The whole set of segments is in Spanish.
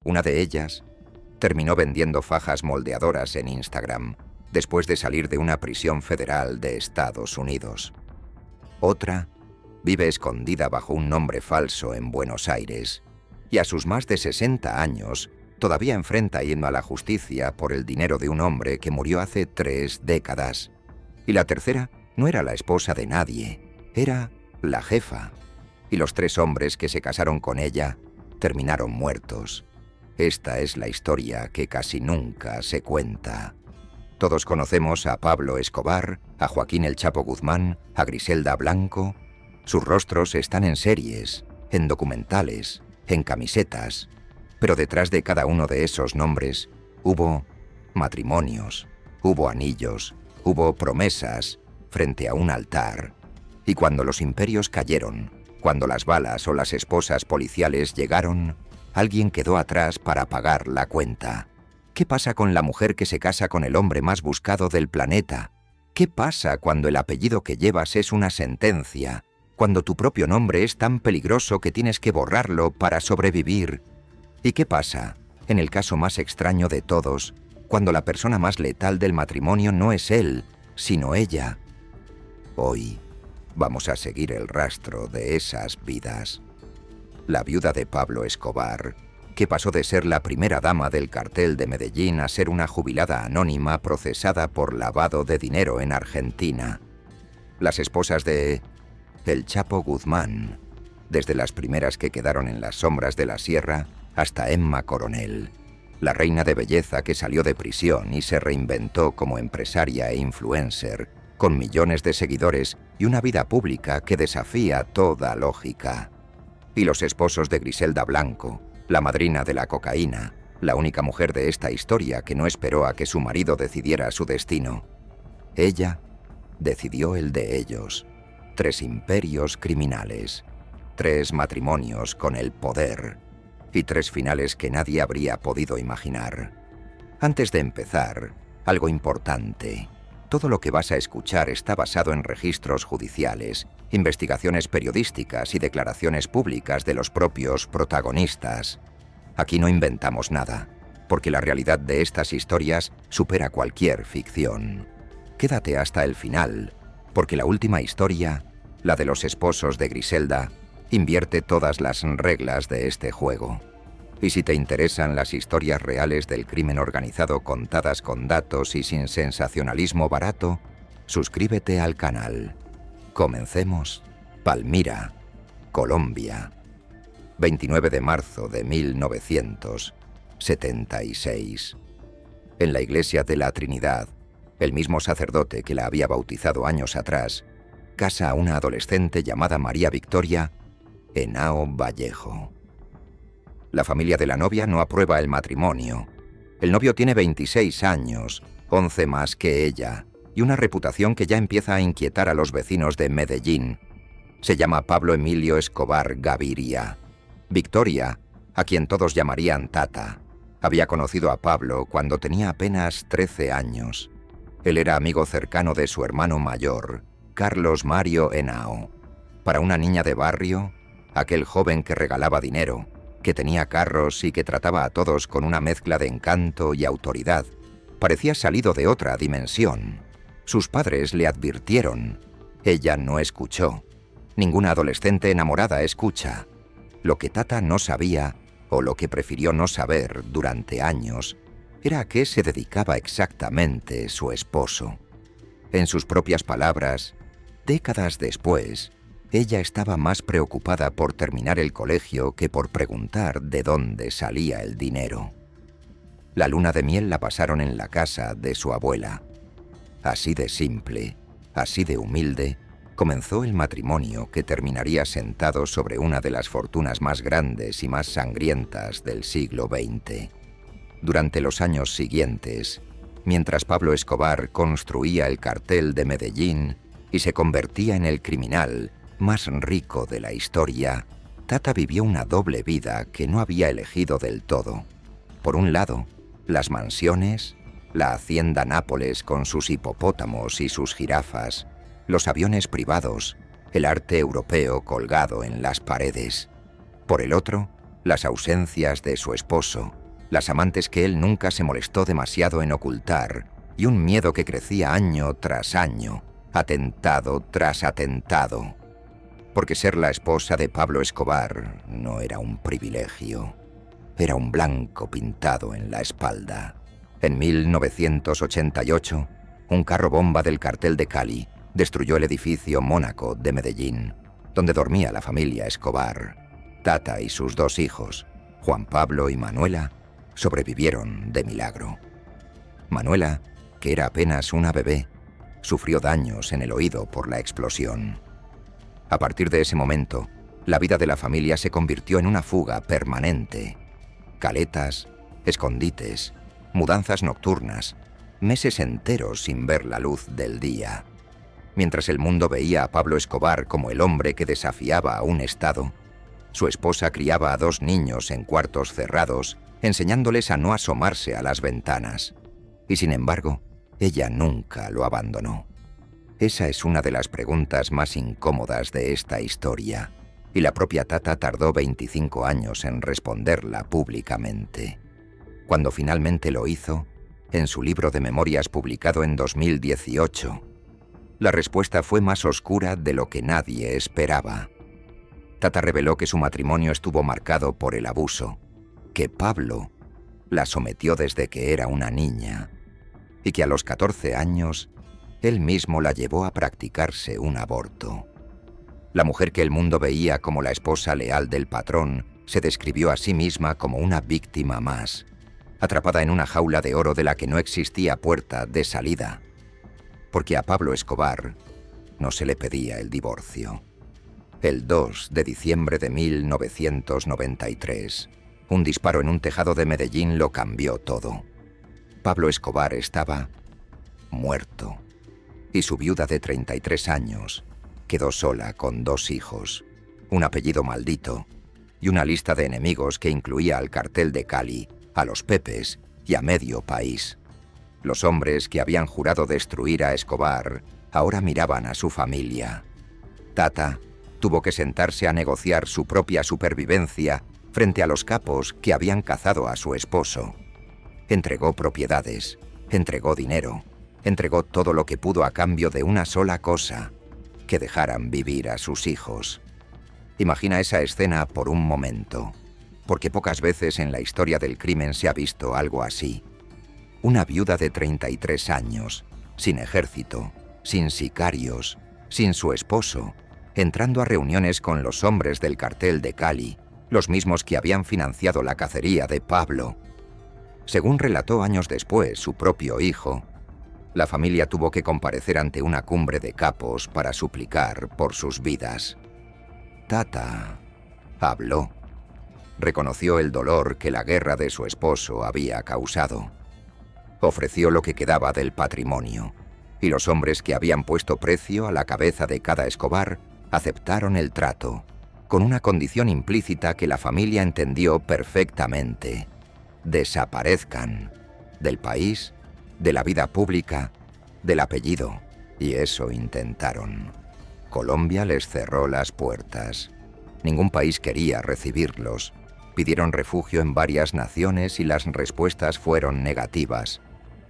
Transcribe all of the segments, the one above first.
Una de ellas terminó vendiendo fajas moldeadoras en Instagram después de salir de una prisión federal de Estados Unidos. Otra vive escondida bajo un nombre falso en Buenos Aires y a sus más de 60 años todavía enfrenta ir a la justicia por el dinero de un hombre que murió hace 3 décadas. Y la tercera no era la esposa de nadie, era la jefa. Y los 3 hombres que se casaron con ella terminaron muertos. Esta es la historia que casi nunca se cuenta. Todos conocemos a Pablo Escobar, a Joaquín El Chapo Guzmán, a Griselda Blanco. Sus rostros están en series, en documentales, en camisetas. Pero detrás de cada uno de esos nombres hubo matrimonios, hubo anillos, hubo promesas frente a un altar. Y cuando los imperios cayeron, cuando las balas o las esposas policiales llegaron, alguien quedó atrás para pagar la cuenta. ¿Qué pasa con la mujer que se casa con el hombre más buscado del planeta? ¿Qué pasa cuando el apellido que llevas es una sentencia? Cuando tu propio nombre es tan peligroso que tienes que borrarlo para sobrevivir. ¿Y qué pasa, en el caso más extraño de todos, cuando la persona más letal del matrimonio no es él, sino ella? Hoy vamos a seguir el rastro de esas vidas. La viuda de Pablo Escobar, que pasó de ser la primera dama del cartel de Medellín a ser una jubilada anónima procesada por lavado de dinero en Argentina. Las esposas de El Chapo Guzmán, desde las primeras que quedaron en las sombras de la sierra hasta Emma Coronel, la reina de belleza que salió de prisión y se reinventó como empresaria e influencer, con millones de seguidores y una vida pública que desafía toda lógica. Y los esposos de Griselda Blanco, la madrina de la cocaína, la única mujer de esta historia que no esperó a que su marido decidiera su destino. Ella decidió el de ellos. 3 imperios criminales, 3 matrimonios con el poder y 3 finales que nadie habría podido imaginar. Antes de empezar, algo importante. Todo lo que vas a escuchar está basado en registros judiciales, investigaciones periodísticas y declaraciones públicas de los propios protagonistas. Aquí no inventamos nada, porque la realidad de estas historias supera cualquier ficción. Quédate hasta el final, porque la última historia, la de los esposos de Griselda, invierte todas las reglas de este juego. Y si te interesan las historias reales del crimen organizado contadas con datos y sin sensacionalismo barato, suscríbete al canal. Comencemos. Palmira, Colombia, 29 de marzo de 1976. En la iglesia de la Trinidad, el mismo sacerdote que la había bautizado años atrás, casa a una adolescente llamada María Victoria Henao Vallejo. La familia de la novia no aprueba el matrimonio. El novio tiene 26 años, 11 más que ella, y una reputación que ya empieza a inquietar a los vecinos de Medellín. Se llama Pablo Emilio Escobar Gaviria. Victoria, a quien todos llamarían Tata, había conocido a Pablo cuando tenía apenas 13 años. Él era amigo cercano de su hermano mayor, Carlos Mario Henao. Para una niña de barrio, aquel joven que regalaba dinero, que tenía carros y que trataba a todos con una mezcla de encanto y autoridad, parecía salido de otra dimensión. Sus padres le advirtieron. Ella no escuchó. Ninguna adolescente enamorada escucha. Lo que Tata no sabía, o lo que prefirió no saber durante años, era a qué se dedicaba exactamente su esposo. En sus propias palabras, décadas después, ella estaba más preocupada por terminar el colegio que por preguntar de dónde salía el dinero. La luna de miel la pasaron en la casa de su abuela. Así de simple, así de humilde, comenzó el matrimonio que terminaría sentado sobre una de las fortunas más grandes y más sangrientas del siglo XX. Durante los años siguientes, mientras Pablo Escobar construía el cartel de Medellín y se convertía en el criminal más rico de la historia, Tata vivió una doble vida que no había elegido del todo. Por un lado, las mansiones, la hacienda Nápoles con sus hipopótamos y sus jirafas, los aviones privados, el arte europeo colgado en las paredes. Por el otro, las ausencias de su esposo, las amantes que él nunca se molestó demasiado en ocultar, y un miedo que crecía año tras año, atentado tras atentado. Porque ser la esposa de Pablo Escobar no era un privilegio, era un blanco pintado en la espalda. En 1988, un carro bomba del cartel de Cali destruyó el edificio Mónaco de Medellín, donde dormía la familia Escobar. Tata y sus 2 hijos, Juan Pablo y Manuela, sobrevivieron de milagro. Manuela, que era apenas una bebé, sufrió daños en el oído por la explosión. A partir de ese momento, la vida de la familia se convirtió en una fuga permanente. Caletas, escondites, mudanzas nocturnas, meses enteros sin ver la luz del día. Mientras el mundo veía a Pablo Escobar como el hombre que desafiaba a un Estado, su esposa criaba a 2 niños en cuartos cerrados, enseñándoles a no asomarse a las ventanas. Y sin embargo, ella nunca lo abandonó. Esa es una de las preguntas más incómodas de esta historia, y la propia Tata tardó 25 años en responderla públicamente. Cuando finalmente lo hizo, en su libro de memorias publicado en 2018, la respuesta fue más oscura de lo que nadie esperaba. Tata reveló que su matrimonio estuvo marcado por el abuso, que Pablo la sometió desde que era una niña, y que a los 14 años él mismo la llevó a practicarse un aborto. La mujer que el mundo veía como la esposa leal del patrón se describió a sí misma como una víctima más, atrapada en una jaula de oro de la que no existía puerta de salida, porque a Pablo Escobar no se le pedía el divorcio. El 2 de diciembre de 1993, un disparo en un tejado de Medellín lo cambió todo. Pablo Escobar estaba muerto, y su viuda de 33 años quedó sola con 2 hijos, un apellido maldito y una lista de enemigos que incluía al cartel de Cali, a los Pepes y a medio país. Los hombres que habían jurado destruir a Escobar ahora miraban a su familia. Tata tuvo que sentarse a negociar su propia supervivencia frente a los capos que habían cazado a su esposo. Entregó propiedades, entregó dinero, entregó todo lo que pudo a cambio de una sola cosa: que dejaran vivir a sus hijos. Imagina esa escena por un momento, porque pocas veces en la historia del crimen se ha visto algo así. Una viuda de 33 años, sin ejército, sin sicarios, sin su esposo, entrando a reuniones con los hombres del cartel de Cali, los mismos que habían financiado la cacería de Pablo. Según relató años después su propio hijo, la familia tuvo que comparecer ante una cumbre de capos para suplicar por sus vidas. Tata habló. Reconoció el dolor que la guerra de su esposo había causado. Ofreció lo que quedaba del patrimonio, y los hombres que habían puesto precio a la cabeza de cada Escobar aceptaron el trato, con una condición implícita que la familia entendió perfectamente: desaparezcan del país, de la vida pública, del apellido. Y eso intentaron. Colombia les cerró las puertas. Ningún país quería recibirlos. Pidieron refugio en varias naciones y las respuestas fueron negativas,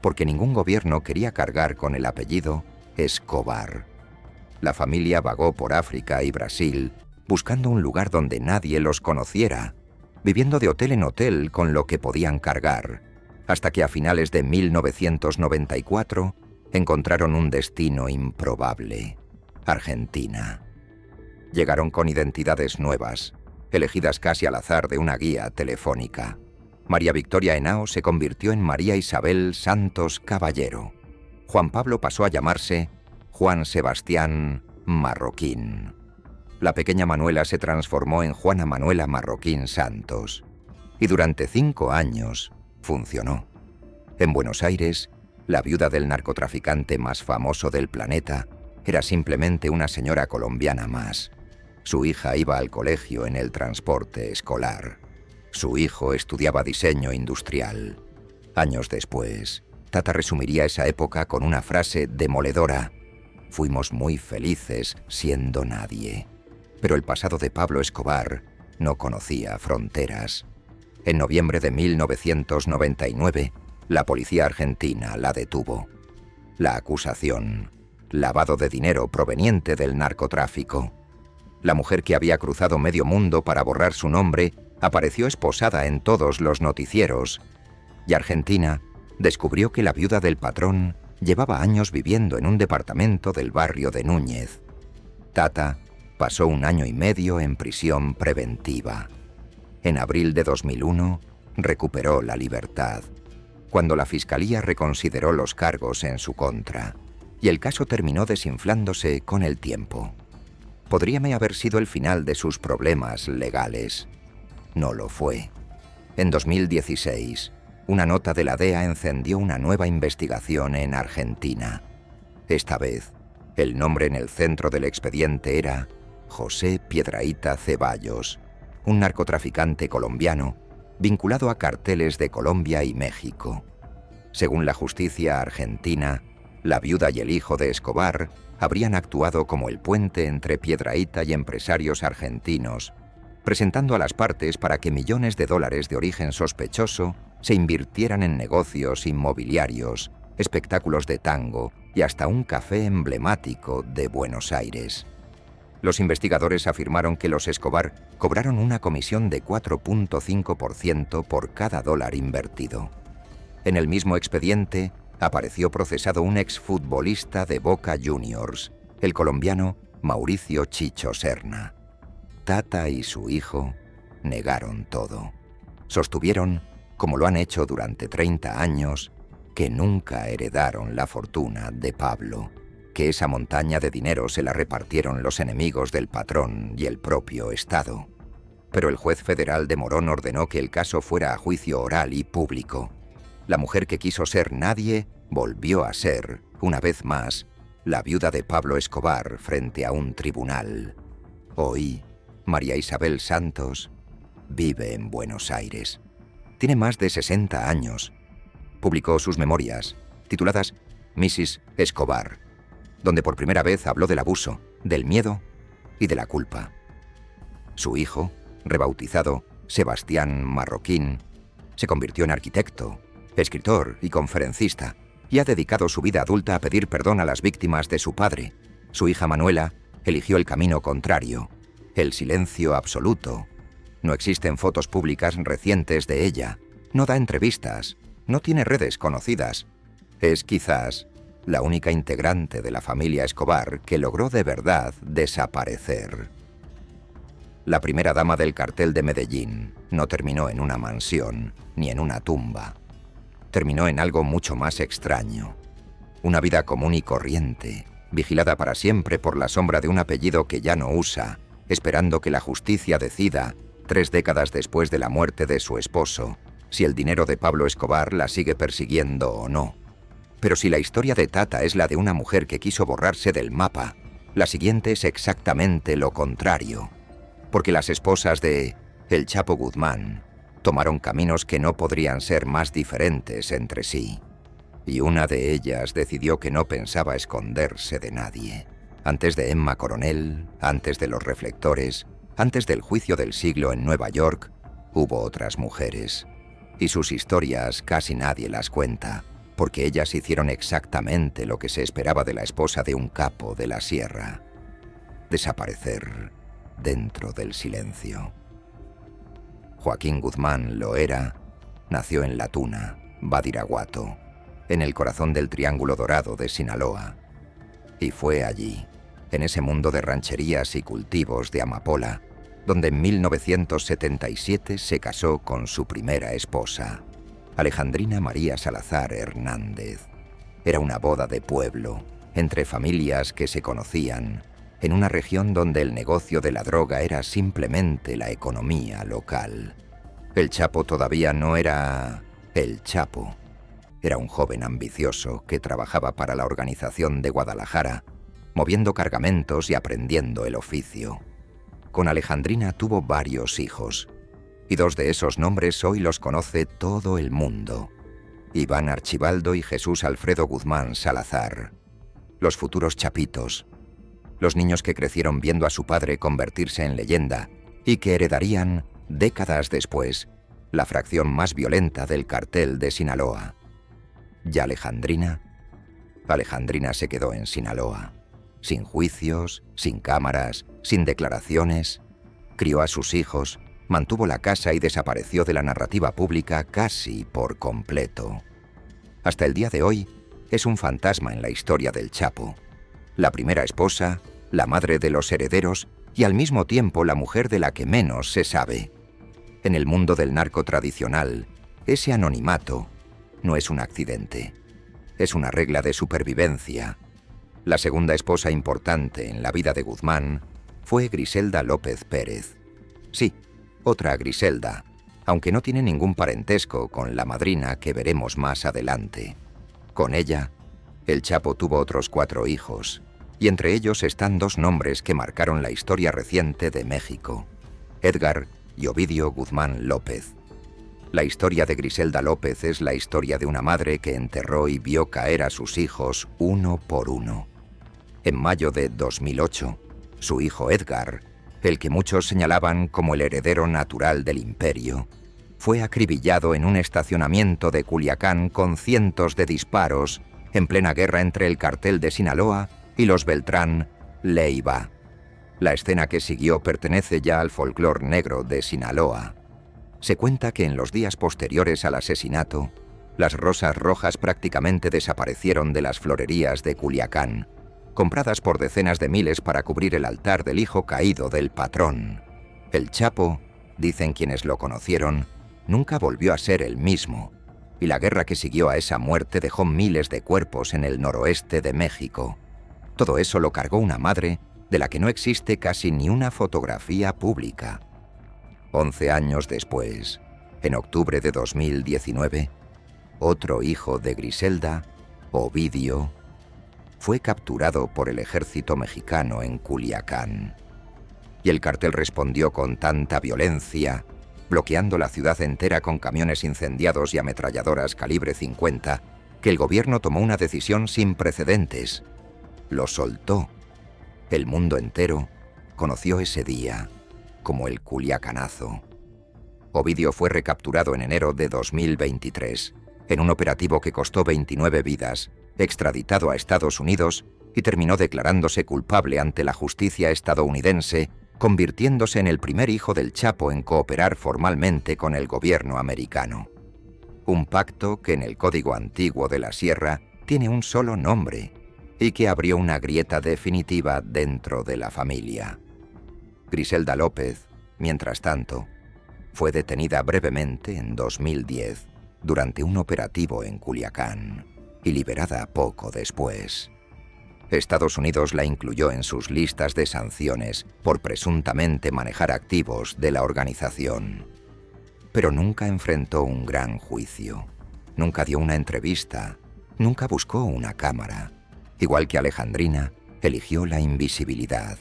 porque ningún gobierno quería cargar con el apellido Escobar. La familia vagó por África y Brasil, buscando un lugar donde nadie los conociera, viviendo de hotel en hotel con lo que podían cargar, hasta que a finales de 1994 encontraron un destino improbable: Argentina. Llegaron con identidades nuevas, elegidas casi al azar de una guía telefónica. María Victoria Henao se convirtió en María Isabel Santos Caballero. Juan Pablo pasó a llamarse Juan Sebastián Marroquín. La pequeña Manuela se transformó en Juana Manuela Marroquín Santos. Y durante 5 años funcionó. En Buenos Aires, la viuda del narcotraficante más famoso del planeta era simplemente una señora colombiana más. Su hija iba al colegio en el transporte escolar. Su hijo estudiaba diseño industrial. Años después, Tata resumiría esa época con una frase demoledora: fuimos muy felices siendo nadie. Pero el pasado de Pablo Escobar no conocía fronteras. En noviembre de 1999, la policía argentina la detuvo. La acusación: lavado de dinero proveniente del narcotráfico. La mujer que había cruzado medio mundo para borrar su nombre apareció esposada en todos los noticieros, y Argentina descubrió que la viuda del patrón llevaba años viviendo en un departamento del barrio de Núñez. Tata pasó 1 año y medio en prisión preventiva. En abril de 2001 recuperó la libertad, cuando la fiscalía reconsideró los cargos en su contra, y el caso terminó desinflándose con el tiempo. Podríame haber sido el final de sus problemas legales. No lo fue. En 2016, una nota de la DEA encendió una nueva investigación en Argentina. Esta vez, el nombre en el centro del expediente era José Piedrahíta Ceballos, un narcotraficante colombiano vinculado a carteles de Colombia y México. Según la justicia argentina, la viuda y el hijo de Escobar habrían actuado como el puente entre Piedrahíta y empresarios argentinos, presentando a las partes para que millones de dólares de origen sospechoso se invirtieran en negocios inmobiliarios, espectáculos de tango y hasta un café emblemático de Buenos Aires. Los investigadores afirmaron que los Escobar cobraron una comisión de 4.5% por cada dólar invertido. En el mismo expediente apareció procesado un exfutbolista de Boca Juniors, el colombiano Mauricio Chicho Serna. Tata y su hijo negaron todo. Sostuvieron, como lo han hecho durante 30 años, que nunca heredaron la fortuna de Pablo, que esa montaña de dinero se la repartieron los enemigos del patrón y el propio Estado. Pero el juez federal de Morón ordenó que el caso fuera a juicio oral y público. La mujer que quiso ser nadie volvió a ser, una vez más, la viuda de Pablo Escobar frente a un tribunal. Hoy, María Isabel Santos vive en Buenos Aires. Tiene más de 60 años. Publicó sus memorias, tituladas Mrs. Escobar, donde por primera vez habló del abuso, del miedo y de la culpa. Su hijo, rebautizado Sebastián Marroquín, se convirtió en arquitecto, escritor y conferencista, y ha dedicado su vida adulta a pedir perdón a las víctimas de su padre. Su hija Manuela eligió el camino contrario, el silencio absoluto. No existen fotos públicas recientes de ella, no da entrevistas, no tiene redes conocidas. Es quizás la única integrante de la familia Escobar que logró de verdad desaparecer. La primera dama del cartel de Medellín no terminó en una mansión ni en una tumba. Terminó en algo mucho más extraño. Una vida común y corriente, vigilada para siempre por la sombra de un apellido que ya no usa, esperando que la justicia decida, 3 décadas después de la muerte de su esposo, si el dinero de Pablo Escobar la sigue persiguiendo o no. Pero si la historia de Tata es la de una mujer que quiso borrarse del mapa, la siguiente es exactamente lo contrario. Porque las esposas de El Chapo Guzmán tomaron caminos que no podrían ser más diferentes entre sí. Y una de ellas decidió que no pensaba esconderse de nadie. Antes de Emma Coronel, antes de los reflectores, antes del juicio del siglo en Nueva York, hubo otras mujeres. Y sus historias casi nadie las cuenta, porque ellas hicieron exactamente lo que se esperaba de la esposa de un capo de la sierra: desaparecer dentro del silencio. Joaquín Guzmán Loera nació en La Tuna, Badiraguato, en el corazón del Triángulo Dorado de Sinaloa. Y fue allí, en ese mundo de rancherías y cultivos de amapola, donde en 1977 se casó con su primera esposa, Alejandrina María Salazar Hernández. Era una boda de pueblo, entre familias que se conocían, en una región donde el negocio de la droga era simplemente la economía local. El Chapo todavía no era el Chapo. Era un joven ambicioso que trabajaba para la organización de Guadalajara, moviendo cargamentos y aprendiendo el oficio. Con Alejandrina tuvo varios hijos, y 2 de esos nombres hoy los conoce todo el mundo: Iván Archibaldo y Jesús Alfredo Guzmán Salazar, los futuros chapitos, los niños que crecieron viendo a su padre convertirse en leyenda y que heredarían, décadas después, la fracción más violenta del cartel de Sinaloa. ¿Y Alejandrina? Alejandrina se quedó en Sinaloa, sin juicios, sin cámaras, sin declaraciones. Crió a sus hijos, mantuvo la casa y desapareció de la narrativa pública casi por completo. Hasta el día de hoy, es un fantasma en la historia del Chapo. La primera esposa, la madre de los herederos y al mismo tiempo la mujer de la que menos se sabe. En el mundo del narco tradicional, ese anonimato no es un accidente. Es una regla de supervivencia. La segunda esposa importante en la vida de Guzmán fue Griselda López Pérez. Sí, otra Griselda, aunque no tiene ningún parentesco con la madrina que veremos más adelante. Con ella, el Chapo tuvo otros 4 hijos, y entre ellos están 2 nombres que marcaron la historia reciente de México: Edgar y Ovidio Guzmán López. La historia de Griselda López es la historia de una madre que enterró y vio caer a sus hijos uno por uno. En mayo de 2008, su hijo Edgar, el que muchos señalaban como el heredero natural del imperio, fue acribillado en un estacionamiento de Culiacán con cientos de disparos en plena guerra entre el cartel de Sinaloa y los Beltrán Leiva. La escena que siguió pertenece ya al folclore negro de Sinaloa. Se cuenta que en los días posteriores al asesinato, las rosas rojas prácticamente desaparecieron de las florerías de Culiacán, compradas por decenas de miles para cubrir el altar del hijo caído del patrón. El Chapo, dicen quienes lo conocieron, nunca volvió a ser el mismo, y la guerra que siguió a esa muerte dejó miles de cuerpos en el noroeste de México. Todo eso lo cargó una madre de la que no existe casi ni una fotografía pública. 11 años después, en octubre de 2019, otro hijo de Griselda, Ovidio, fue capturado por el ejército mexicano en Culiacán. Y el cartel respondió con tanta violencia, bloqueando la ciudad entera con camiones incendiados y ametralladoras calibre 50, que el gobierno tomó una decisión sin precedentes. Lo soltó. El mundo entero conoció ese día como el Culiacanazo. Ovidio fue recapturado en enero de 2023, en un operativo que costó 29 vidas, extraditado a Estados Unidos y terminó declarándose culpable ante la justicia estadounidense, convirtiéndose en el primer hijo del Chapo en cooperar formalmente con el gobierno americano. Un pacto que en el Código Antiguo de la Sierra tiene un solo nombre y que abrió una grieta definitiva dentro de la familia. Griselda López, mientras tanto, fue detenida brevemente en 2010 durante un operativo en Culiacán y liberada poco después. Estados Unidos la incluyó en sus listas de sanciones por presuntamente manejar activos de la organización. Pero nunca enfrentó un gran juicio, nunca dio una entrevista, nunca buscó una cámara. Igual que Alejandrina, eligió la invisibilidad.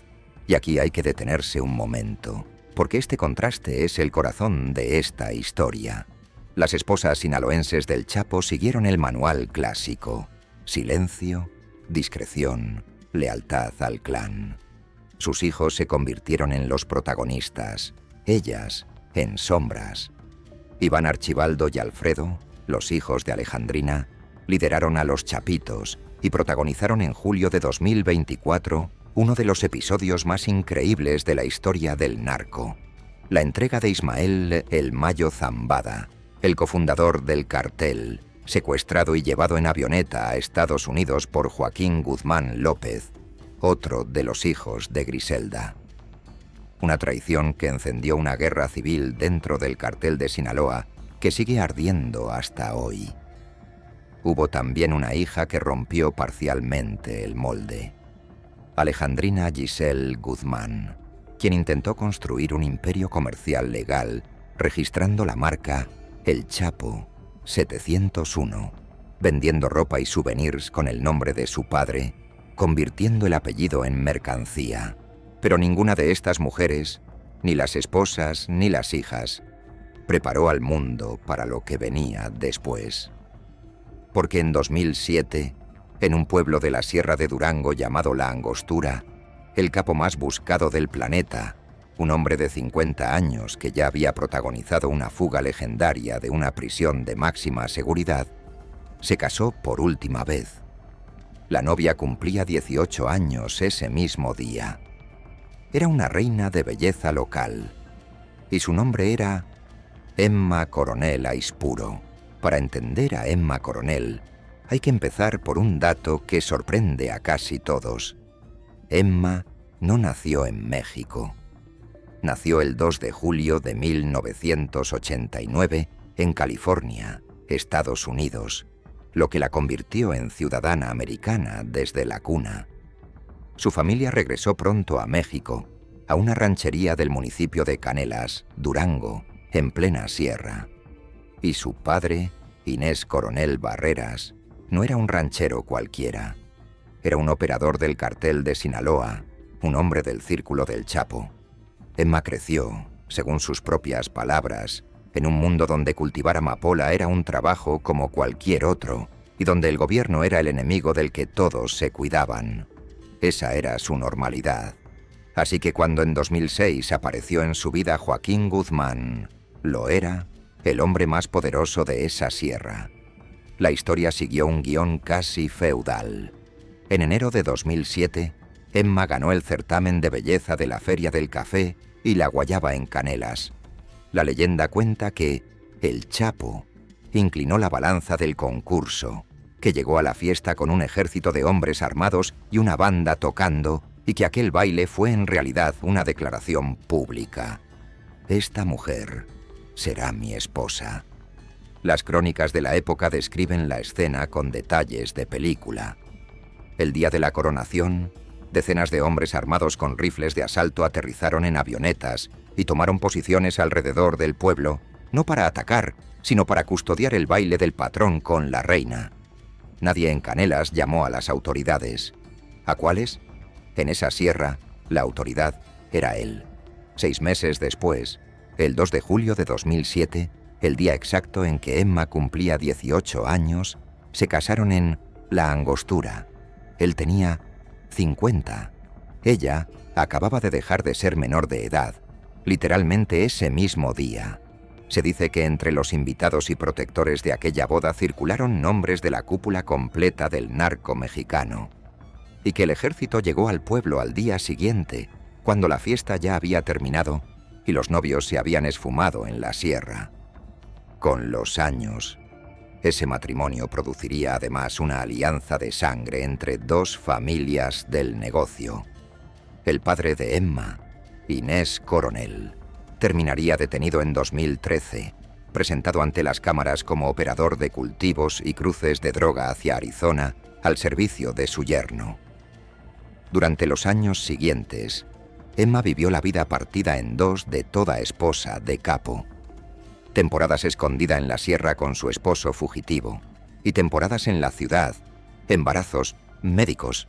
Y aquí hay que detenerse un momento, porque este contraste es el corazón de esta historia. Las esposas sinaloenses del Chapo siguieron el manual clásico: silencio, discreción, lealtad al clan. Sus hijos se convirtieron en los protagonistas, ellas en sombras. Iván Archibaldo y Alfredo, los hijos de Alejandrina, lideraron a los Chapitos y protagonizaron en julio de 2024 uno de los episodios más increíbles de la historia del narco: la entrega de Ismael El Mayo Zambada, el cofundador del cartel, secuestrado y llevado en avioneta a Estados Unidos por Joaquín Guzmán López, otro de los hijos de Griselda. Una traición que encendió una guerra civil dentro del cartel de Sinaloa que sigue ardiendo hasta hoy. Hubo también una hija que rompió parcialmente el molde: Alejandrina Giselle Guzmán, quien intentó construir un imperio comercial legal registrando la marca El Chapo 701, vendiendo ropa y souvenirs con el nombre de su padre, convirtiendo el apellido en mercancía. Pero ninguna de estas mujeres, ni las esposas ni las hijas, preparó al mundo para lo que venía después. Porque en 2007, en un pueblo de la Sierra de Durango llamado La Angostura, el capo más buscado del planeta, un hombre de 50 años que ya había protagonizado una fuga legendaria de una prisión de máxima seguridad, se casó por última vez. La novia cumplía 18 años ese mismo día. Era una reina de belleza local, y su nombre era Emma Coronel Aispuro. Para entender a Emma Coronel, hay que empezar por un dato que sorprende a casi todos. Emma no nació en México. Nació el 2 de julio de 1989 en California, Estados Unidos, lo que la convirtió en ciudadana americana desde la cuna. Su familia regresó pronto a México, a una ranchería del municipio de Canelas, Durango, en plena sierra. Y su padre, Inés Coronel Barreras, no era un ranchero cualquiera. Era un operador del cartel de Sinaloa, un hombre del Círculo del Chapo. Emma creció, según sus propias palabras, en un mundo donde cultivar amapola era un trabajo como cualquier otro y donde el gobierno era el enemigo del que todos se cuidaban. Esa era su normalidad. Así que cuando en 2006 apareció en su vida Joaquín Guzmán, lo era, el hombre más poderoso de esa sierra. La historia siguió un guión casi feudal. En enero de 2007, Emma ganó el certamen de belleza de la Feria del Café y la Guayaba en Canelas. La leyenda cuenta que el Chapo inclinó la balanza del concurso, que llegó a la fiesta con un ejército de hombres armados y una banda tocando, y que aquel baile fue en realidad una declaración pública. Esta mujer será mi esposa. Las crónicas de la época describen la escena con detalles de película. El día de la coronación, decenas de hombres armados con rifles de asalto aterrizaron en avionetas y tomaron posiciones alrededor del pueblo, no para atacar, sino para custodiar el baile del patrón con la reina. Nadie en Canelas llamó a las autoridades. ¿A cuáles? En esa sierra, la autoridad era él. 6 meses después, el 2 de julio de 2007, el día exacto en que Emma cumplía 18 años, se casaron en La Angostura. Él tenía 50. Ella acababa de dejar de ser menor de edad, literalmente ese mismo día. Se dice que entre los invitados y protectores de aquella boda circularon nombres de la cúpula completa del narco mexicano, y que el ejército llegó al pueblo al día siguiente, cuando la fiesta ya había terminado y los novios se habían esfumado en la sierra. Con los años, ese matrimonio produciría además una alianza de sangre entre 2 familias del negocio. El padre de Emma, Inés Coronel, terminaría detenido en 2013, presentado ante las cámaras como operador de cultivos y cruces de droga hacia Arizona al servicio de su yerno. Durante los años siguientes, Emma vivió la vida partida en 2 de toda esposa de capo. Temporadas escondida en la sierra con su esposo fugitivo y temporadas en la ciudad, embarazos, médicos.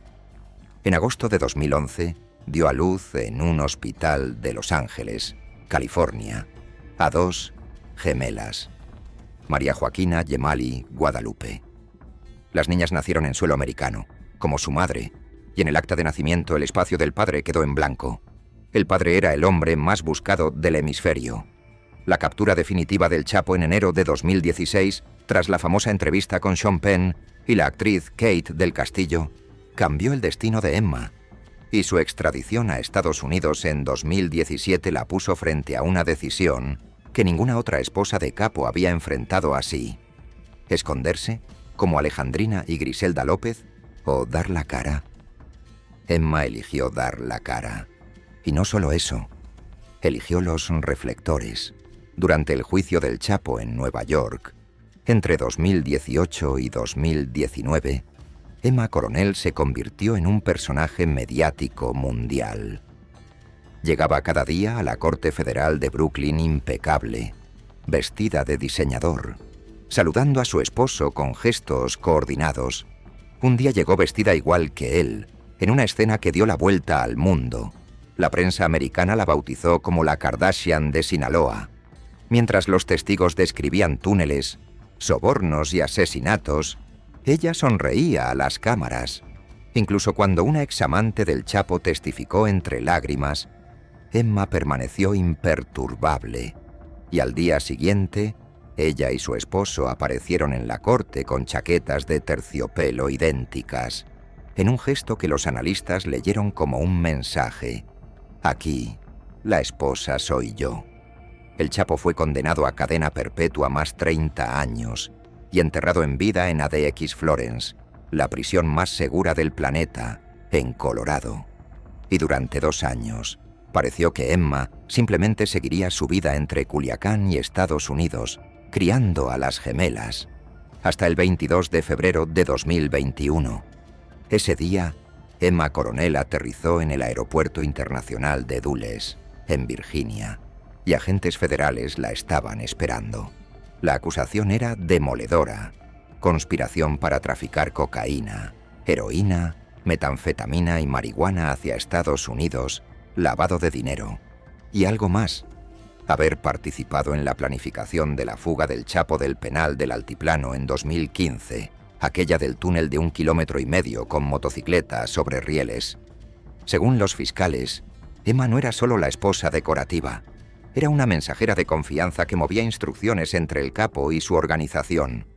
En agosto de 2011 dio a luz en un hospital de Los Ángeles, California, a 2 gemelas, María Joaquina Yemali Guadalupe. Las niñas nacieron en suelo americano, como su madre, y en el acta de nacimiento el espacio del padre quedó en blanco. El padre era el hombre más buscado del hemisferio. La captura definitiva del Chapo en enero de 2016, tras la famosa entrevista con Sean Penn y la actriz Kate del Castillo, cambió el destino de Emma, y su extradición a Estados Unidos en 2017 la puso frente a una decisión que ninguna otra esposa de capo había enfrentado así: esconderse, como Alejandrina y Griselda López, o dar la cara. Emma eligió dar la cara. Y no solo eso, eligió los reflectores. Durante el juicio del Chapo en Nueva York, entre 2018 y 2019, Emma Coronel se convirtió en un personaje mediático mundial. Llegaba cada día a la Corte Federal de Brooklyn impecable, vestida de diseñador, saludando a su esposo con gestos coordinados. Un día llegó vestida igual que él, en una escena que dio la vuelta al mundo. La prensa americana la bautizó como la Kardashian de Sinaloa. Mientras los testigos describían túneles, sobornos y asesinatos, ella sonreía a las cámaras. Incluso cuando una examante del Chapo testificó entre lágrimas, Emma permaneció imperturbable y al día siguiente, ella y su esposo aparecieron en la corte con chaquetas de terciopelo idénticas, en un gesto que los analistas leyeron como un mensaje. Aquí, la esposa soy yo. El Chapo fue condenado a cadena perpetua más 30 años y enterrado en vida en ADX Florence, la prisión más segura del planeta, en Colorado. Y durante 2 años, pareció que Emma simplemente seguiría su vida entre Culiacán y Estados Unidos, criando a las gemelas, hasta el 22 de febrero de 2021. Ese día, Emma Coronel aterrizó en el Aeropuerto Internacional de Dulles, en Virginia, y agentes federales la estaban esperando. La acusación era demoledora: conspiración para traficar cocaína, heroína, metanfetamina y marihuana hacia Estados Unidos, lavado de dinero y algo más: haber participado en la planificación de la fuga del Chapo del penal del Altiplano en 2015, aquella del túnel de 1,5 kilómetros con motocicleta sobre rieles. Según los fiscales, Emma no era solo la esposa decorativa, era una mensajera de confianza que movía instrucciones entre el capo y su organización.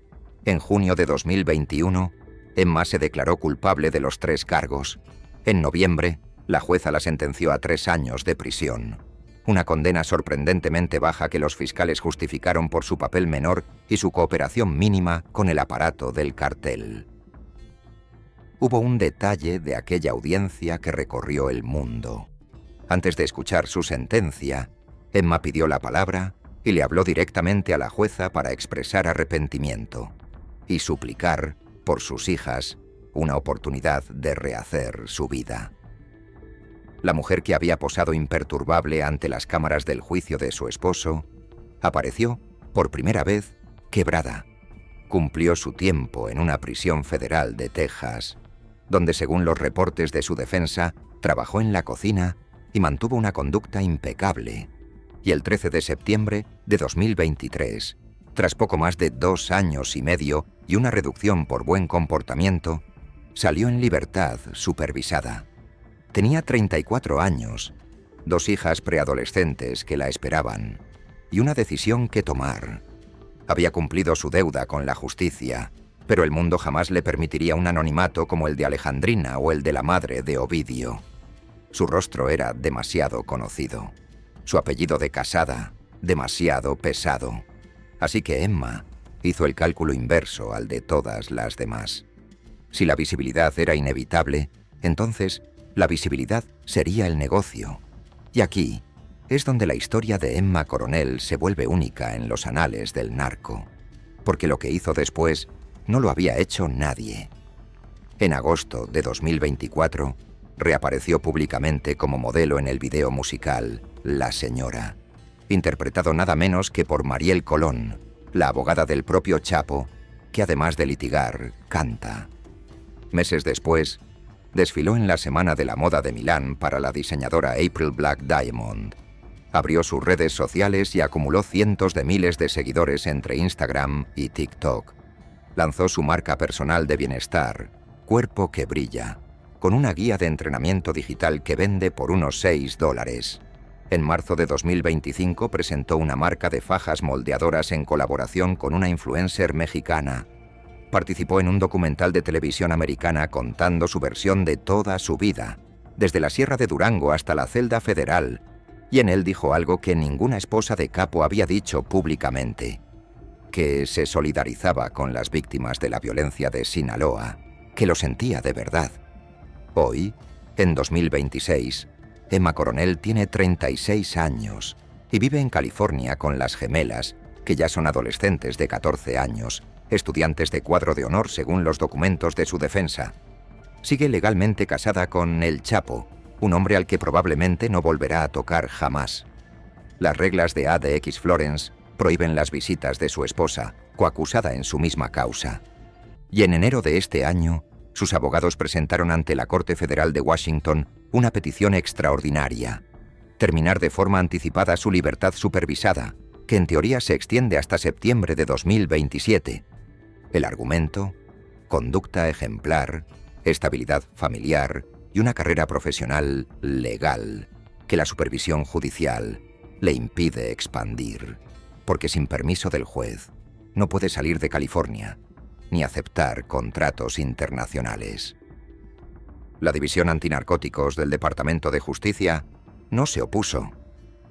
En junio de 2021, Emma se declaró culpable de los 3 cargos. En noviembre, la jueza la sentenció a 3 años de prisión. Una condena sorprendentemente baja que los fiscales justificaron por su papel menor y su cooperación mínima con el aparato del cartel. Hubo un detalle de aquella audiencia que recorrió el mundo. Antes de escuchar su sentencia, Emma pidió la palabra y le habló directamente a la jueza para expresar arrepentimiento y suplicar, por sus hijas, una oportunidad de rehacer su vida. La mujer que había posado imperturbable ante las cámaras del juicio de su esposo apareció, por primera vez, quebrada. Cumplió su tiempo en una prisión federal de Texas, donde, según los reportes de su defensa, trabajó en la cocina y mantuvo una conducta impecable. Y el 13 de septiembre de 2023, tras poco más de 2 años y medio y una reducción por buen comportamiento, salió en libertad supervisada. Tenía 34 años, 2 hijas preadolescentes que la esperaban y una decisión que tomar. Había cumplido su deuda con la justicia, pero el mundo jamás le permitiría un anonimato como el de Alejandrina o el de la madre de Ovidio. Su rostro era demasiado conocido, su apellido de casada demasiado pesado. Así que Emma hizo el cálculo inverso al de todas las demás. Si la visibilidad era inevitable, entonces la visibilidad sería el negocio. Y aquí es donde la historia de Emma Coronel se vuelve única en los anales del narco, porque lo que hizo después no lo había hecho nadie. En agosto de 2024, reapareció públicamente como modelo en el video musical La Señora, interpretado nada menos que por Mariel Colón, la abogada del propio Chapo, que además de litigar, canta. Meses después, desfiló en la Semana de la Moda de Milán para la diseñadora April Black Diamond. Abrió sus redes sociales y acumuló cientos de miles de seguidores entre Instagram y TikTok. Lanzó su marca personal de bienestar, Cuerpo que Brilla, con una guía de entrenamiento digital que vende por unos $6. En marzo de 2025 presentó una marca de fajas moldeadoras en colaboración con una influencer mexicana. Participó en un documental de televisión americana contando su versión de toda su vida, desde la Sierra de Durango hasta la celda federal, y en él dijo algo que ninguna esposa de capo había dicho públicamente: que se solidarizaba con las víctimas de la violencia de Sinaloa, que lo sentía de verdad. Hoy, en 2026, Emma Coronel tiene 36 años y vive en California con las gemelas, que ya son adolescentes de 14 años, estudiantes de cuadro de honor según los documentos de su defensa. Sigue legalmente casada con El Chapo, un hombre al que probablemente no volverá a tocar jamás. Las reglas de ADX Florence prohíben las visitas de su esposa, coacusada en su misma causa. Y en enero de este año, sus abogados presentaron ante la Corte Federal de Washington una petición extraordinaria: terminar de forma anticipada su libertad supervisada, que en teoría se extiende hasta septiembre de 2027. El argumento: conducta ejemplar, estabilidad familiar y una carrera profesional legal. que la supervisión judicial le impide expandir, porque sin permiso del juez no puede salir de California ni aceptar contratos internacionales. La División Antinarcóticos del Departamento de Justicia no se opuso.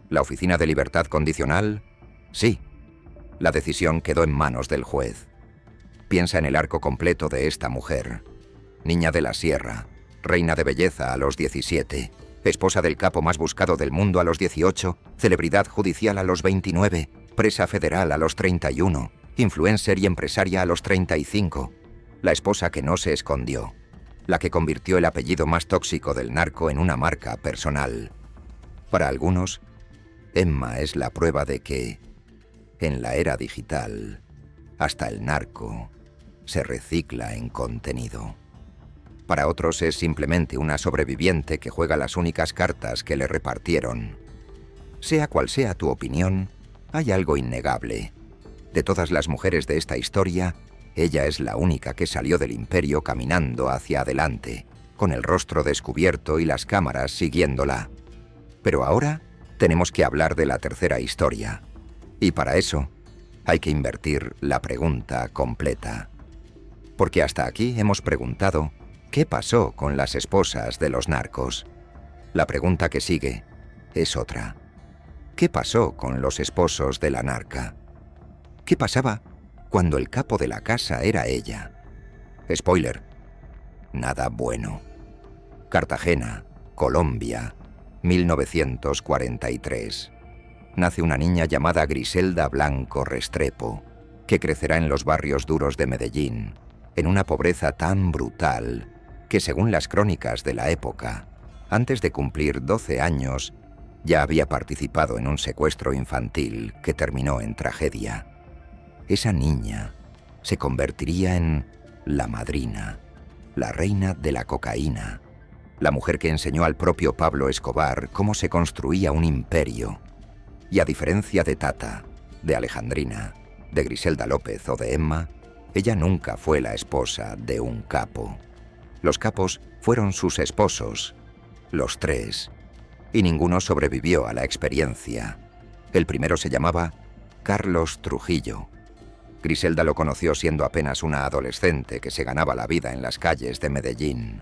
La Oficina de Libertad Condicional, sí. La decisión quedó en manos del juez. Piensa en el arco completo de esta mujer. Niña de la sierra, reina de belleza a los 17, esposa del capo más buscado del mundo a los 18, celebridad judicial a los 29, presa federal a los 31, influencer y empresaria a los 35. La esposa que no se escondió, la que convirtió el apellido más tóxico del narco en una marca personal. Para algunos, Emma es la prueba de que, en la era digital, hasta el narco se recicla en contenido. Para otros es simplemente una sobreviviente que juega las únicas cartas que le repartieron. Sea cual sea tu opinión, hay algo innegable. De todas las mujeres de esta historia, ella es la única que salió del imperio caminando hacia adelante, con el rostro descubierto y las cámaras siguiéndola. Pero ahora tenemos que hablar de la tercera historia. Y para eso, hay que invertir la pregunta completa. Porque hasta aquí hemos preguntado ¿qué pasó con las esposas de los narcos? La pregunta que sigue es otra. ¿Qué pasó con los esposos de la narca? ¿Qué pasaba cuando el capo de la casa era ella? Spoiler, nada bueno. Cartagena, Colombia, 1943. Nace una niña llamada Griselda Blanco Restrepo, que crecerá en los barrios duros de Medellín, en una pobreza tan brutal que, según las crónicas de la época, antes de cumplir 12 años, ya había participado en un secuestro infantil que terminó en tragedia. Esa niña se convertiría en la madrina, la reina de la cocaína, la mujer que enseñó al propio Pablo Escobar cómo se construía un imperio. Y a diferencia de Tata, de Alejandrina, de Griselda López o de Emma, ella nunca fue la esposa de un capo. Los capos fueron sus esposos, los tres, y ninguno sobrevivió a la experiencia. El primero se llamaba Carlos Trujillo. Griselda lo conoció siendo apenas una adolescente que se ganaba la vida en las calles de Medellín.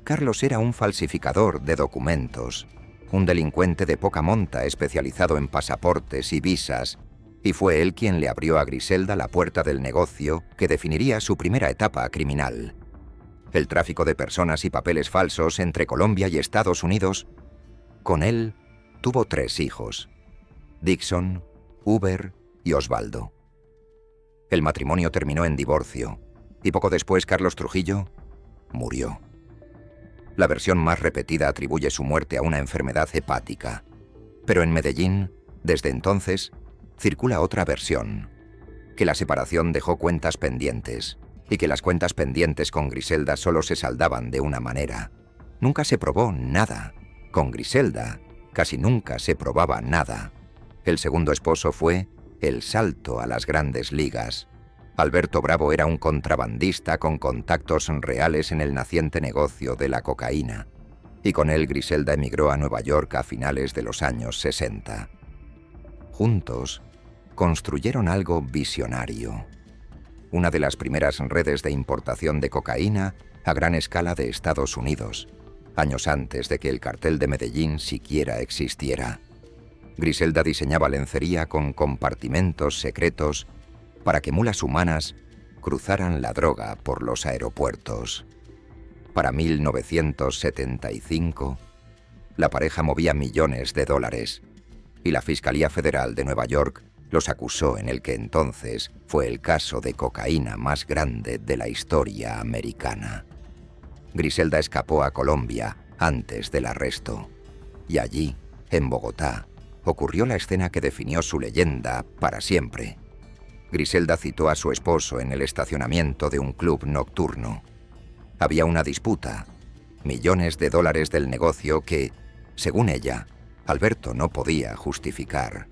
Carlos era un falsificador de documentos, un delincuente de poca monta especializado en pasaportes y visas, y fue él quien le abrió a Griselda la puerta del negocio que definiría su primera etapa criminal. El tráfico de personas y papeles falsos entre Colombia y Estados Unidos. Con él tuvo 3 hijos: Dixon, Uber y Osvaldo. El matrimonio terminó en divorcio, y poco después Carlos Trujillo murió. La versión más repetida atribuye su muerte a una enfermedad hepática, pero en Medellín, desde entonces, circula otra versión, que la separación dejó cuentas pendientes, y que las cuentas pendientes con Griselda solo se saldaban de una manera. Nunca se probó nada. Con Griselda casi nunca se probaba nada. El segundo esposo fue el salto a las grandes ligas. Alberto Bravo era un contrabandista con contactos reales en el naciente negocio de la cocaína, y con él Griselda emigró a Nueva York a finales de los años 60. Juntos, construyeron algo visionario. Una de las primeras redes de importación de cocaína a gran escala de Estados Unidos, años antes de que el cartel de Medellín siquiera existiera. Griselda diseñaba lencería con compartimentos secretos para que mulas humanas cruzaran la droga por los aeropuertos. Para 1975, la pareja movía millones de dólares, y la Fiscalía Federal de Nueva York los acusó en el que entonces fue el caso de cocaína más grande de la historia americana. Griselda escapó a Colombia antes del arresto, y allí, en Bogotá, ocurrió la escena que definió su leyenda para siempre. Griselda citó a su esposo en el estacionamiento de un club nocturno. Había una disputa, millones de dólares del negocio que, según ella, Alberto no podía justificar.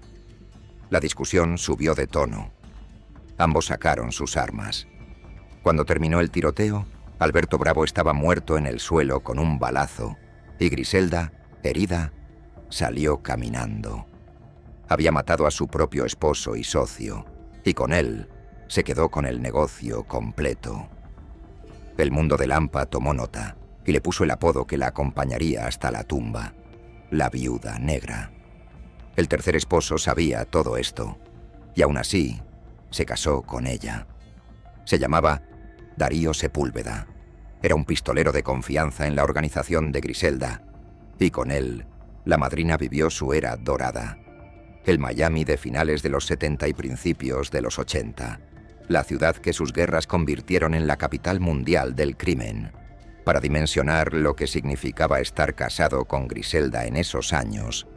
La discusión subió de tono. Ambos sacaron sus armas. Cuando terminó el tiroteo, Alberto Bravo estaba muerto en el suelo con un balazo, y Griselda, herida, salió caminando. Había matado a su propio esposo y socio, y con él se quedó con el negocio completo. El mundo de Lampa tomó nota y le puso el apodo que la acompañaría hasta la tumba: la Viuda Negra. El tercer esposo sabía todo esto, y aún así se casó con ella. Se llamaba Darío Sepúlveda. Era un pistolero de confianza en la organización de Griselda, y con él la madrina vivió su era dorada. El Miami de finales de los 70 y principios de los 80. La ciudad que sus guerras convirtieron en la capital mundial del crimen. Para dimensionar lo que significaba estar casado con Griselda en esos años,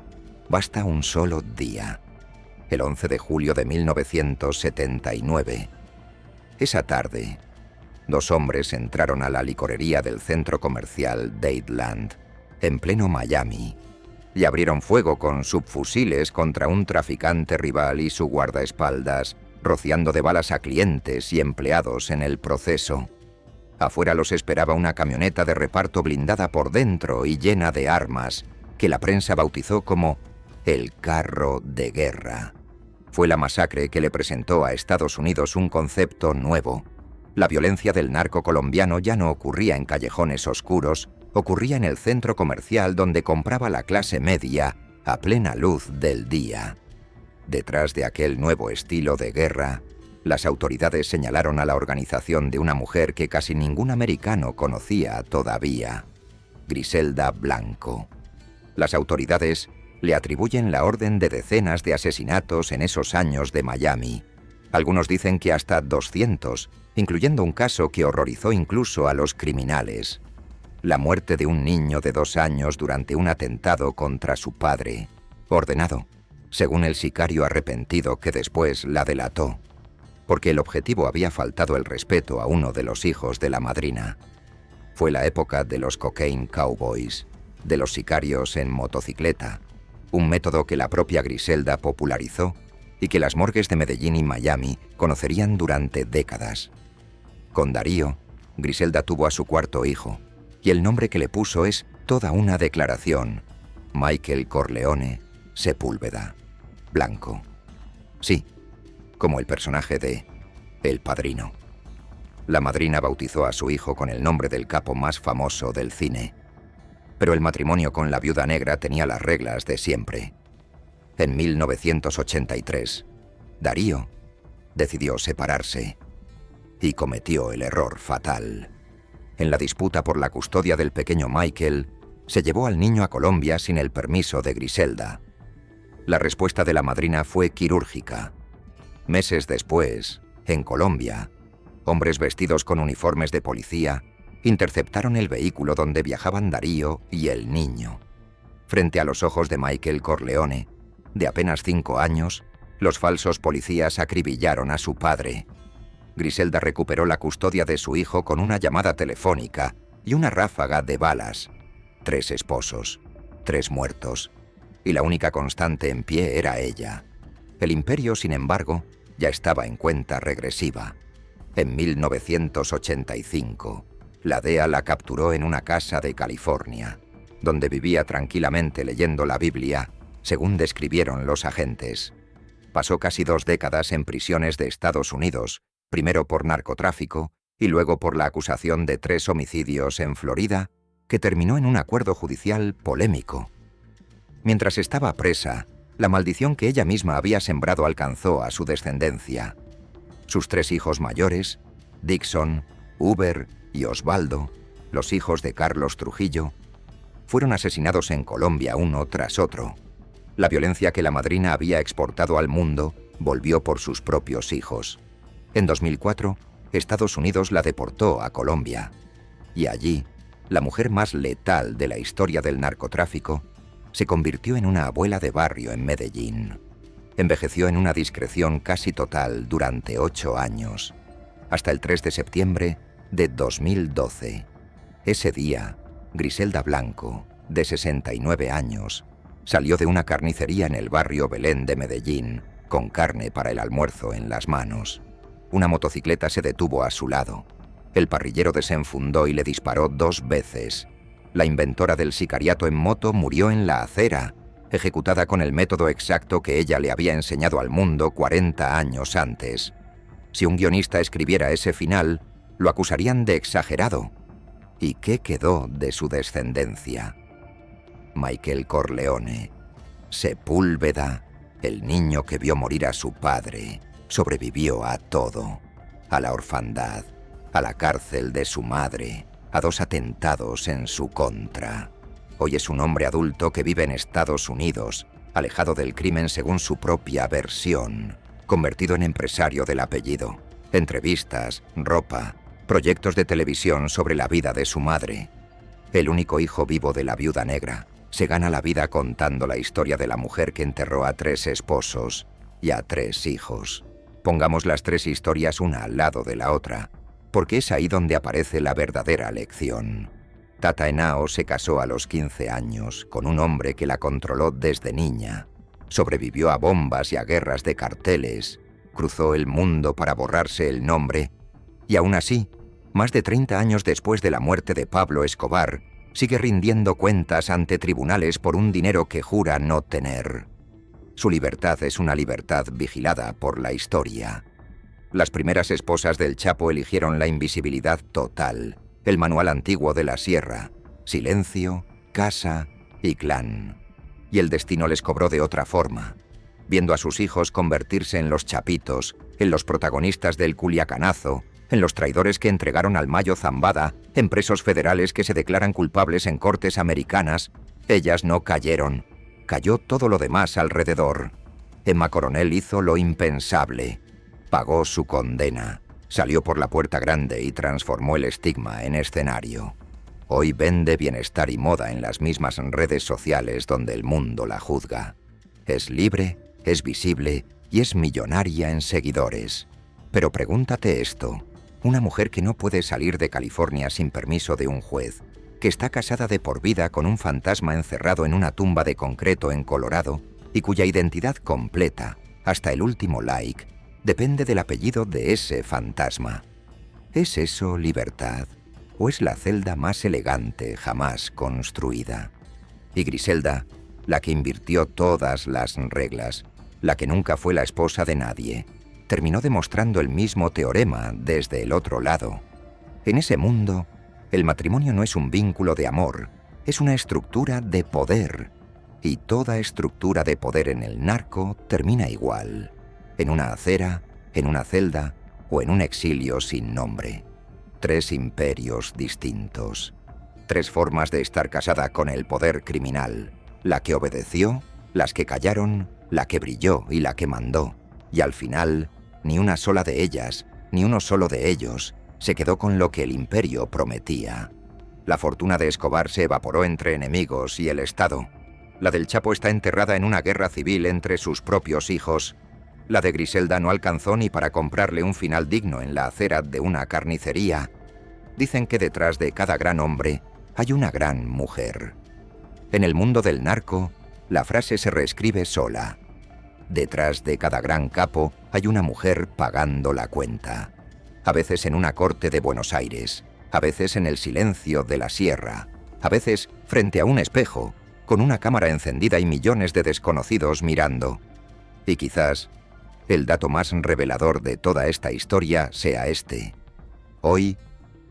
basta un solo día: el 11 de julio de 1979. Esa tarde, dos hombres entraron a la licorería del centro comercial Dadeland, en pleno Miami, y abrieron fuego con subfusiles contra un traficante rival y su guardaespaldas, rociando de balas a clientes y empleados en el proceso. Afuera los esperaba una camioneta de reparto blindada por dentro y llena de armas, que la prensa bautizó como el carro de guerra. Fue la masacre que le presentó a Estados Unidos un concepto nuevo. La violencia del narco colombiano ya no ocurría en callejones oscuros, ocurría en el centro comercial donde compraba la clase media a plena luz del día. Detrás de aquel nuevo estilo de guerra, las autoridades señalaron a la organización de una mujer que casi ningún americano conocía todavía: Griselda Blanco. Las autoridades le atribuyen la orden de decenas de asesinatos en esos años de Miami. Algunos dicen que hasta 200, incluyendo un caso que horrorizó incluso a los criminales: la muerte de un niño de 2 años durante un atentado contra su padre, ordenado, según el sicario arrepentido que después la delató, porque el objetivo había faltado el respeto a uno de los hijos de la madrina. Fue la época de los cocaine cowboys, de los sicarios en motocicleta, un método que la propia Griselda popularizó y que las morgues de Medellín y Miami conocerían durante décadas. Con Darío, Griselda tuvo a su cuarto hijo, y el nombre que le puso es toda una declaración: Michael Corleone Sepúlveda Blanco. Sí, como el personaje de El Padrino. La madrina bautizó a su hijo con el nombre del capo más famoso del cine. Pero el matrimonio con la Viuda Negra tenía las reglas de siempre. En 1983, Darío decidió separarse y cometió el error fatal. En la disputa por la custodia del pequeño Michael, se llevó al niño a Colombia sin el permiso de Griselda. La respuesta de la madrina fue quirúrgica. Meses después, en Colombia, hombres vestidos con uniformes de policía interceptaron el vehículo donde viajaban Darío y el niño. Frente a los ojos de Michael Corleone, de apenas 5 años, los falsos policías acribillaron a su padre. Griselda recuperó la custodia de su hijo con una llamada telefónica y una ráfaga de balas. 3 esposos, 3 muertos, y la única constante en pie era ella. El imperio, sin embargo, ya estaba en cuenta regresiva. En 1985, la DEA la capturó en una casa de California, donde vivía tranquilamente leyendo la Biblia, según describieron los agentes. Pasó casi 2 décadas en prisiones de Estados Unidos, primero por narcotráfico y luego por la acusación de 3 homicidios en Florida, que terminó en un acuerdo judicial polémico. Mientras estaba presa, la maldición que ella misma había sembrado alcanzó a su descendencia. Sus 3 hijos mayores, Dixon, Uber y Osvaldo, los hijos de Carlos Trujillo, fueron asesinados en Colombia uno tras otro. La violencia que la madrina había exportado al mundo volvió por sus propios hijos. En 2004, Estados Unidos la deportó a Colombia. Y allí, la mujer más letal de la historia del narcotráfico se convirtió en una abuela de barrio en Medellín. Envejeció en una discreción casi total durante 8 años, hasta el 3 de septiembre de 2012. Ese día, Griselda Blanco, de 69 años, salió de una carnicería en el barrio Belén de Medellín, con carne para el almuerzo en las manos. Una motocicleta se detuvo a su lado. El parrillero desenfundó y le disparó 2 veces. La inventora del sicariato en moto murió en la acera ejecutada con el método exacto que ella le había enseñado al mundo 40 años antes. Si un guionista escribiera ese final, lo acusarían de exagerado. ¿Y qué quedó de su descendencia? Michael Corleone, Sepúlveda, el niño que vio morir a su padre, sobrevivió a todo, a la orfandad, a la cárcel de su madre, a 2 atentados en su contra. Hoy es un hombre adulto que vive en Estados Unidos, alejado del crimen según su propia versión, convertido en empresario del apellido. Entrevistas, ropa, proyectos de televisión sobre la vida de su madre. El único hijo vivo de la viuda negra. Se gana la vida contando la historia de la mujer que enterró a 3 esposos y a 3 hijos. Pongamos las 3 historias una al lado de la otra, porque es ahí donde aparece la verdadera lección. Tata Henao se casó a los 15 años con un hombre que la controló desde niña. Sobrevivió a bombas y a guerras de carteles, cruzó el mundo para borrarse el nombre, y aún así, más de 30 años después de la muerte de Pablo Escobar, sigue rindiendo cuentas ante tribunales por un dinero que jura no tener. Su libertad es una libertad vigilada por la historia. Las primeras esposas del Chapo eligieron la invisibilidad total, el manual antiguo de la sierra, silencio, casa y clan. Y el destino les cobró de otra forma, viendo a sus hijos convertirse en los chapitos, en los protagonistas del Culiacanazo, en los traidores que entregaron al Mayo Zambada, en presos federales que se declaran culpables en cortes americanas. Ellas no cayeron. Cayó todo lo demás alrededor. Emma Coronel hizo lo impensable. Pagó su condena. Salió por la puerta grande y transformó el estigma en escenario. Hoy vende bienestar y moda en las mismas redes sociales donde el mundo la juzga. Es libre, es visible y es millonaria en seguidores. Pero pregúntate esto. Una mujer que no puede salir de California sin permiso de un juez, que está casada de por vida con un fantasma encerrado en una tumba de concreto en Colorado y cuya identidad completa, hasta el último like, depende del apellido de ese fantasma. ¿Es eso libertad o es la celda más elegante jamás construida? Y Griselda, la que invirtió todas las reglas, la que nunca fue la esposa de nadie, terminó demostrando el mismo teorema desde el otro lado. En ese mundo, el matrimonio no es un vínculo de amor, es una estructura de poder. Y toda estructura de poder en el narco termina igual, en una acera, en una celda o en un exilio sin nombre. 3 imperios distintos. 3 formas de estar casada con el poder criminal. La que obedeció, las que callaron, la que brilló y la que mandó. Y al final, ni una sola de ellas, ni uno solo de ellos, se quedó con lo que el imperio prometía. La fortuna de Escobar se evaporó entre enemigos y el Estado. La del Chapo está enterrada en una guerra civil entre sus propios hijos. La de Griselda no alcanzó ni para comprarle un final digno en la acera de una carnicería. Dicen que detrás de cada gran hombre hay una gran mujer. En el mundo del narco, la frase se reescribe sola. Detrás de cada gran capo hay una mujer pagando la cuenta. A veces en una corte de Buenos Aires, a veces en el silencio de la sierra, a veces frente a un espejo, con una cámara encendida y millones de desconocidos mirando. Y quizás el dato más revelador de toda esta historia sea este. Hoy,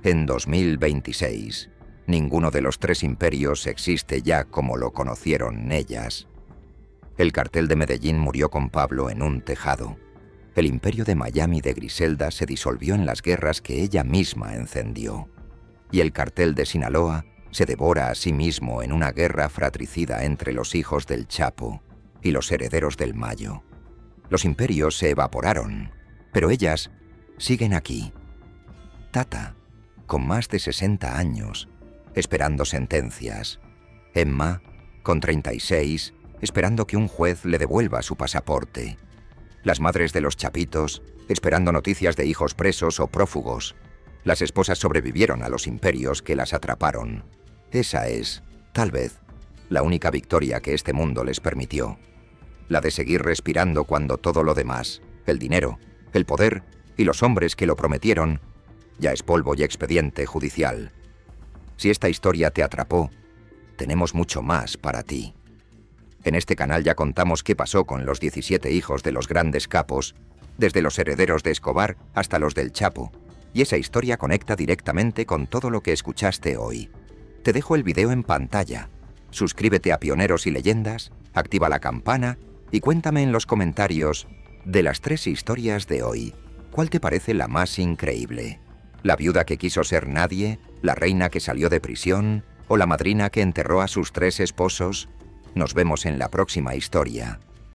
en 2026, ninguno de los 3 imperios existe ya como lo conocieron ellas. El cartel de Medellín murió con Pablo en un tejado. El imperio de Miami de Griselda se disolvió en las guerras que ella misma encendió. Y el cartel de Sinaloa se devora a sí mismo en una guerra fratricida entre los hijos del Chapo y los herederos del Mayo. Los imperios se evaporaron, pero ellas siguen aquí. Tata, con más de 60 años, esperando sentencias. Emma, con 36, esperando que un juez le devuelva su pasaporte. Las madres de los chapitos, esperando noticias de hijos presos o prófugos. Las esposas sobrevivieron a los imperios que las atraparon. Esa es, tal vez, la única victoria que este mundo les permitió. La de seguir respirando cuando todo lo demás, el dinero, el poder y los hombres que lo prometieron, ya es polvo y expediente judicial. Si esta historia te atrapó, tenemos mucho más para ti. En este canal ya contamos qué pasó con los 17 hijos de los grandes capos, desde los herederos de Escobar hasta los del Chapo, y esa historia conecta directamente con todo lo que escuchaste hoy. Te dejo el video en pantalla. Suscríbete a Pioneros y Leyendas, activa la campana y cuéntame en los comentarios, de las 3 historias de hoy, ¿cuál te parece la más increíble? ¿La viuda que quiso ser nadie? ¿La reina que salió de prisión? ¿O la madrina que enterró a sus 3 esposos? Nos vemos en la próxima historia.